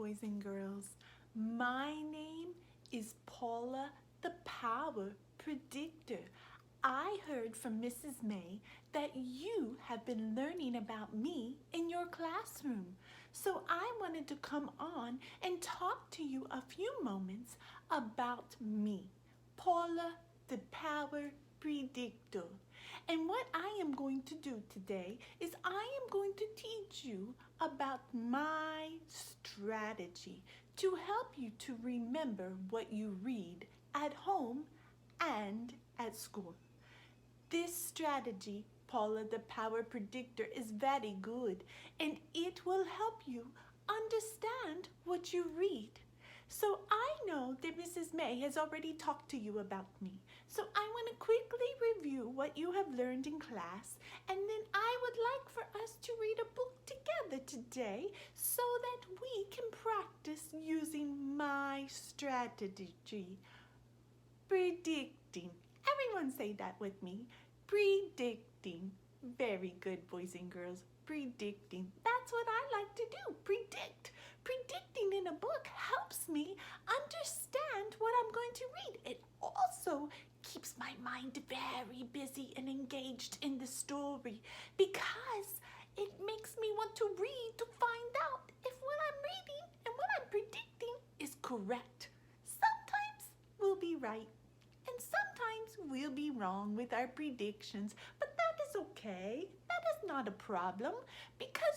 boys and girls. My name is Paula, the Power Predictor. I heard from Mrs. May that you have been learning about me in your classroom. So I wanted to come on and talk to you a few moments about me, Paula, the Power Predictor. And what I am going to do today is I am going to teach you about my strategy to help you to remember what you read at home and at school. This strategy, Paula the Power Predictor, is very good, and it will help you understand what you read. So I know that Mrs. May has already talked to you about me. So I want to quickly review what you have learned in class, and then I would like for us to read a book together today so that we can practice using my strategy. Predicting. Everyone say that with me. Predicting. Very good, boys and girls. Predicting. That's what I like to do. Predict. Predicting in a book helps me understand what I'm going to read. It also keeps my mind very busy and engaged in the story because it makes me want to read to find out if what I'm reading and what I'm predicting is correct. Sometimes we'll be right and sometimes we'll be wrong with our predictions, but that is okay. That is not a problem because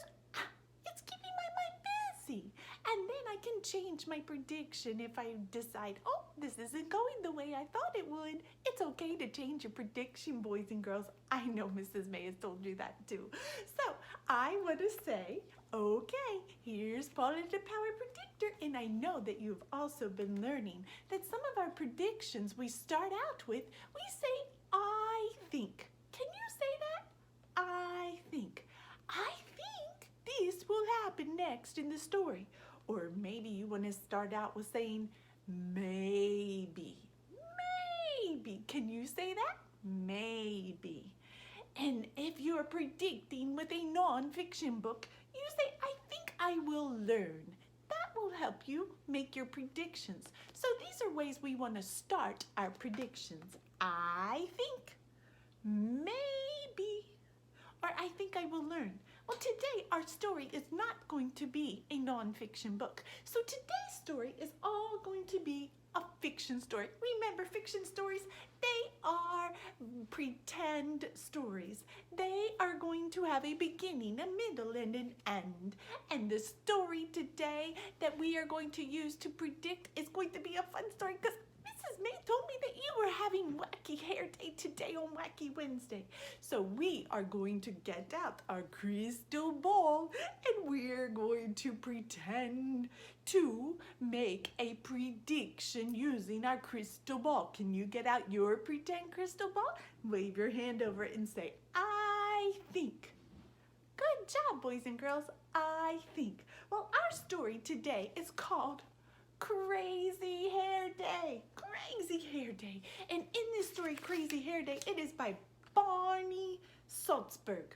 it's keeping my mind busy. And then I can change my prediction if I decide, oh, this isn't going the way I thought it would. It's okay to change your prediction, boys and girls. I know Mrs. May has told you that too. So I want to say, okay, here's Paula the Power Predictor. And I know that you've also been learning that some of our predictions we start out with, we say, I think. Can you say that? I think. I think this will happen next in the story. Or maybe you want to start out with saying, maybe. Maybe. Can you say that? Maybe. And if you're predicting with a non-fiction book, you say, I think I will learn. That will help you make your predictions. So these are ways we want to start our predictions. I think. Maybe. Or I think I will learn. Well, today our story is not going to be a non-fiction book. So today's story is all going to be a fiction story. Remember, fiction stories, they are pretend stories. They are going to have a beginning, a middle, and an end. And the story today that we are going to use to predict is going to be a fun story because Mrs. May told me that you were having Wacky Hair Day today on Wacky Wednesday. So we are going to get out our crystal ball and we're going to pretend to make a prediction using our crystal ball. Can you get out your pretend crystal ball? Wave your hand over it and say, I think. Good job, boys and girls. I think. Well, our story today is called Crazy Hair Day. Crazy Hair Day. And in this story, Crazy Hair Day, it is by Barney Salzberg.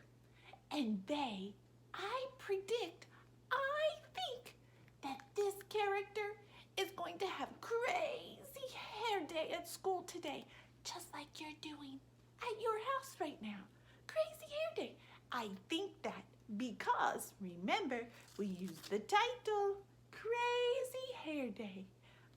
And I predict, I think that this character is going to have crazy hair day at school today, just like you're doing at your house right now. Crazy Hair Day. I think that because, remember, we use the title, Crazy Hair Day.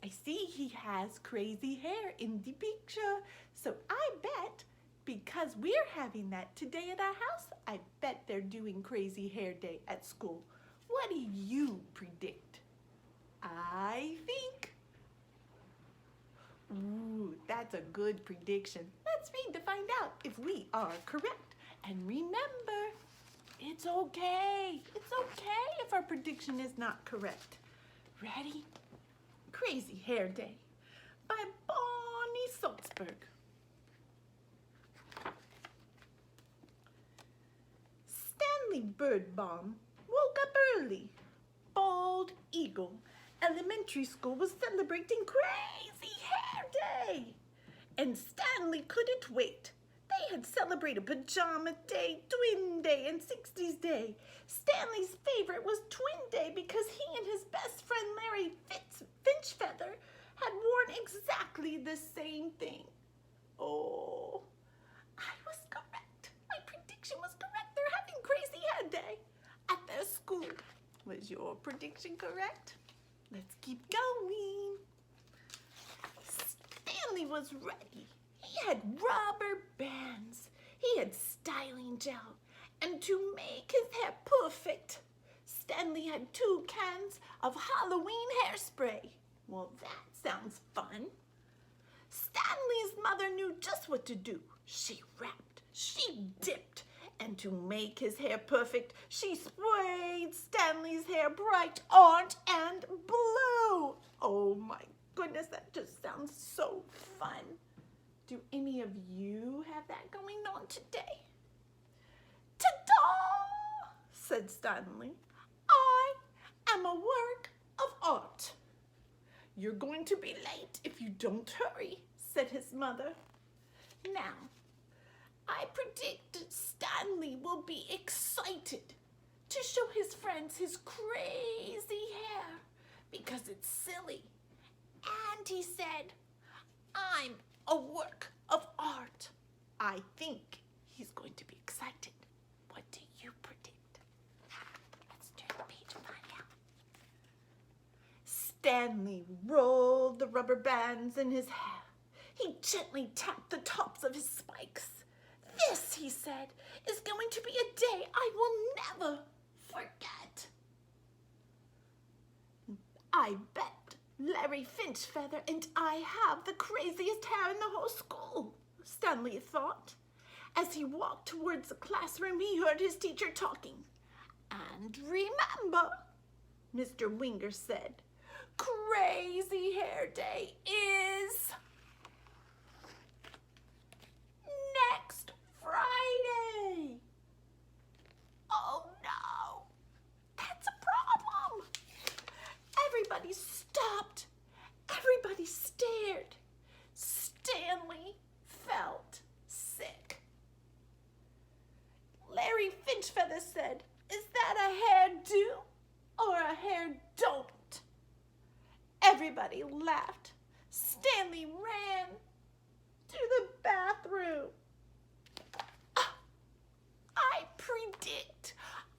I see he has crazy hair in the picture. So I bet because we're having that today at our house, I bet they're doing Crazy Hair Day at school. What do you predict? I think. Ooh, that's a good prediction. Let's read to find out if we are correct. And remember, it's okay. It's okay if our prediction is not correct. Ready? Crazy Hair Day by Barney Salzberg. Stanley Birdbaum woke up early. Bald Eagle Elementary School was celebrating Crazy Hair Day. And Stanley couldn't wait. They had celebrated Pajama Day, Twin Day, and 60s Day. Stanley's favorite was Twin Day because he and his best friend Was your prediction correct? Let's keep going. Stanley was ready. He had rubber bands. He had styling gel. And to make his hair perfect, Stanley had 2 cans of Halloween hairspray. Well, that sounds fun. Stanley's mother knew just what to do. She wrapped, she dipped, and to make his hair perfect, she sprayed Stanley's hair bright orange and blue. Oh my goodness, that just sounds so fun. Do any of you have that going on today? Ta-da! Said Stanley. I am a work of art. You're going to be late if you don't hurry, said his mother. Now, I predict Stanley will be excited to show his friends his crazy hair because it's silly. And he said, I'm a work of art. I think he's going to be excited. What do you predict? Let's turn the page and find out. Stanley rolled the rubber bands in his hair. He gently tapped the tops of his spikes. This, he said, is going to be a day I will never forget. I bet Larry Finchfeather and I have the craziest hair in the whole school, Stanley thought. As he walked towards the classroom, he heard his teacher talking. And remember, Mr. Winger said, Crazy Hair Day is next Friday. Oh no, that's a problem. Everybody stopped. Everybody stared. Stanley felt sick. Larry Finchfeather said, Is that a hair do or a hair don't? Everybody laughed. Stanley ran to the bathroom.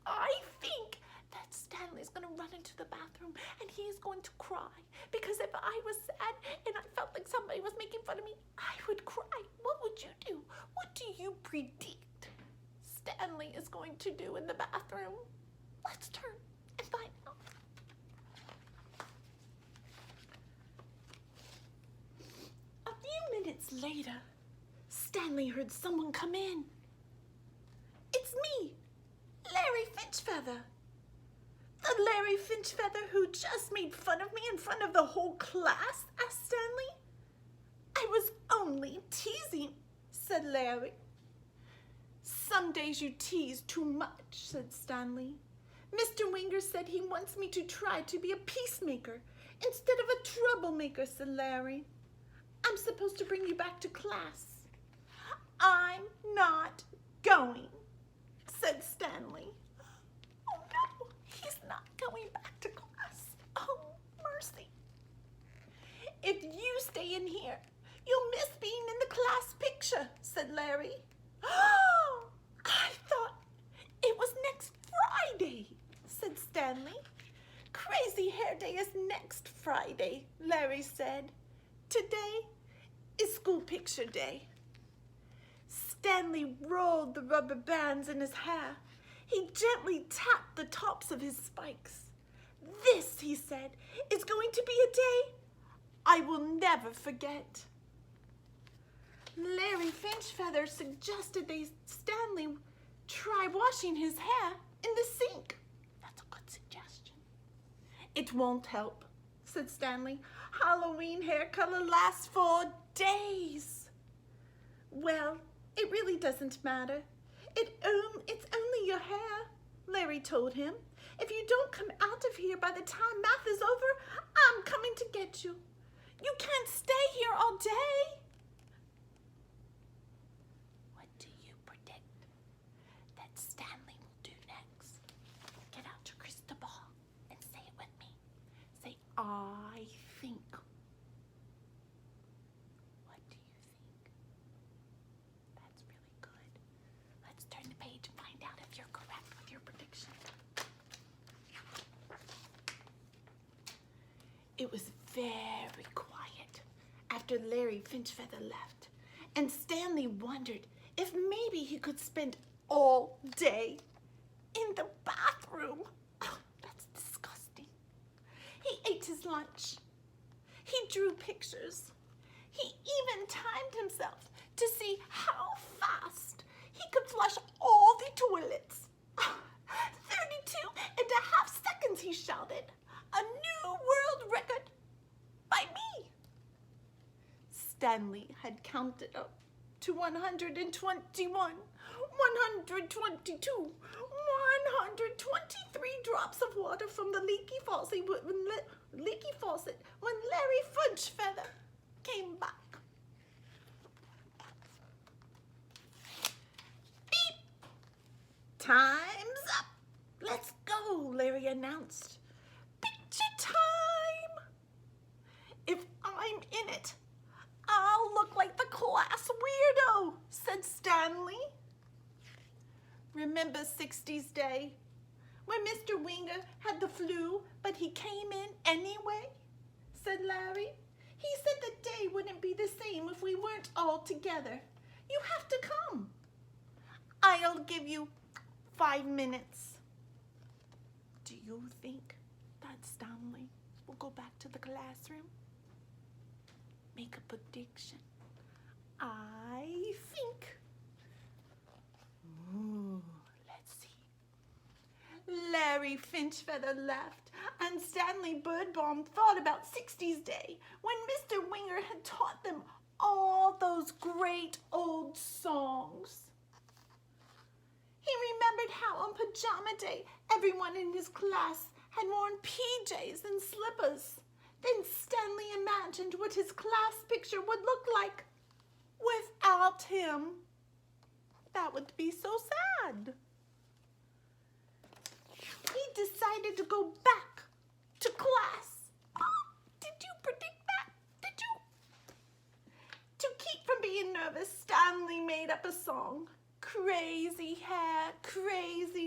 I think that Stanley's going to run into the bathroom and he's going to cry. Because if I was sad and I felt like somebody was making fun of me, I would cry. What would you do? What do you predict Stanley is going to do in the bathroom? Let's turn and find out. A few minutes later, Stanley heard someone come in. It's me, Larry Finchfeather. The Larry Finchfeather who just made fun of me in front of the whole class, asked Stanley. I was only teasing, said Larry. Some days you tease too much, said Stanley. Mr. Winger said he wants me to try to be a peacemaker instead of a troublemaker, said Larry. I'm supposed to bring you back to class. I'm not going, said Stanley. Oh no, he's not going back to class. Oh, mercy. If you stay in here, you'll miss being in the class picture, said Larry. Oh, I thought it was next Friday, said Stanley. Crazy Hair Day is next Friday, Larry said. Today is school picture day. Stanley rolled the rubber bands in his hair. He gently tapped the tops of his spikes. This, he said, is going to be a day I will never forget. Larry Finchfeather suggested Stanley try washing his hair in the sink. That's a good suggestion. It won't help, said Stanley. Halloween hair color lasts for days. Well, it really doesn't matter. It's only your hair, Larry told him. If you don't come out of here by the time math is over, I'm coming to get you. You can't stay here all day. What do you predict that Stanley will do next? Get out your crystal ball and say it with me. Say, I think. What do you think? That's really good. Let's turn the page and find out if you're correct with your prediction. It was very quiet after Larry Finchfeather left, and Stanley wondered if maybe he could spend all day in the bathroom. Oh, that's disgusting. He ate his lunch. He drew pictures. He even timed himself to see how fast he could flush all the toilets. 32.5 seconds, he shouted. A new world record by me. Stanley had counted up to 121, 122, 123 drops of water from the leaky faucet when Larry Finchfeather came back. Beep! Time's up. Let's go, Larry announced. Picture time! If I'm in it, I'll look like the class weirdo, said Stanley. Remember 60s Day, when Mr. Winger had the flu, but he came in anyway, said Larry. He said the day wouldn't be the same if we weren't all together. You have to come. I'll give you 5 minutes. Do you think that Stanley will go back to the classroom? Make a prediction. I think. Ooh, let's see. Larry Finchfeather left, and Stanley Birdbaum thought about 60s Day, when Mr. Winger had taught them all those great old songs. He remembered how on Pajama Day, everyone in his class had worn PJs and slippers. Then Stanley imagined what his class picture would look like without him. That would be so sad. He decided to go back to class. Oh, did you predict that? Did you? To keep from being nervous, Stanley made up a song. Crazy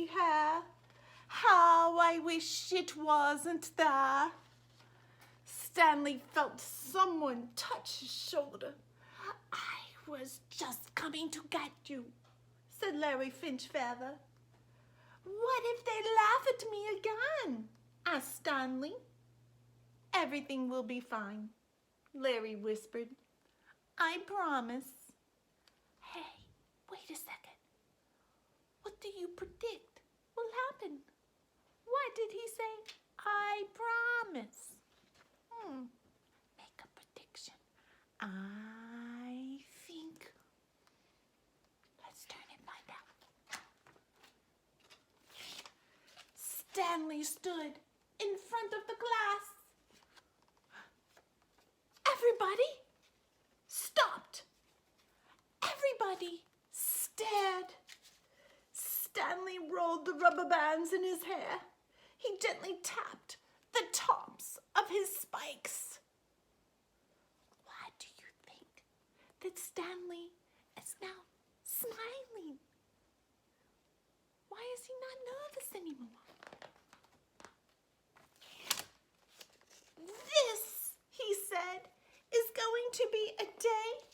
hair, how I wish it wasn't there. Stanley felt someone touch his shoulder. I was just coming to get you, said Larry Finchfeather. What if they laugh at me again? Asked Stanley. Everything will be fine, Larry whispered. I promise. Hey, wait a second. What do you predict will happen? What did he say? I promise. Make a prediction. I think. Let's turn and find out. Stanley stood in front of the class. Everybody stopped. Everybody stared. Stanley rolled the rubber bands in his hair. He gently tapped the tops of his spikes. Why do you think that Stanley is now smiling? Why is he not nervous anymore? This, he said, is going to be a day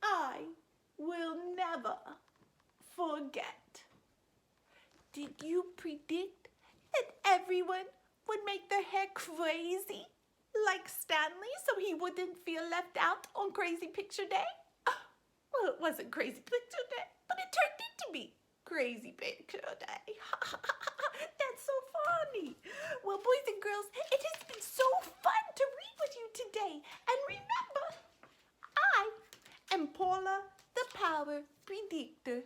I will never forget. Did you predict that everyone would make their hair crazy like Stanley so he wouldn't feel left out on Crazy Picture Day? Well, it wasn't Crazy Picture Day, but it turned into be Crazy Picture Day. That's so funny. Well, boys and girls, it has been so fun to read with you today. And remember, I am Paula, the Power Predictor.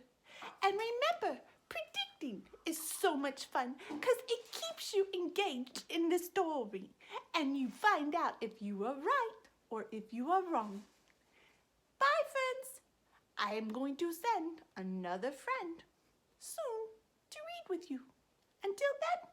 And remember, predicting is so much fun because it keeps you engaged in the story and you find out if you are right or if you are wrong. Bye, friends. I am going to send another friend soon to read with you. Until then,